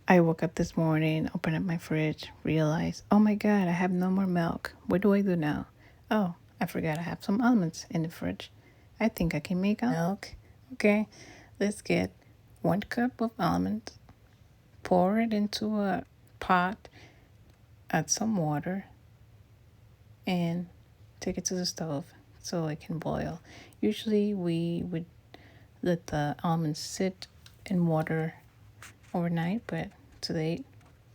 I woke up this morning, opened up my fridge, realized, oh my God, I have no more milk. What do I do now? Oh, I forgot I have some almonds in the fridge. I think I can make milk. Okay, let's get 1 cup of almonds, pour it into a pot, add some water, and take it to the stove so it can boil. Usually we would let the almonds sit in water overnight, but today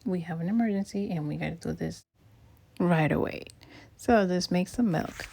we have an emergency and we gotta do this right away. So let's make some milk.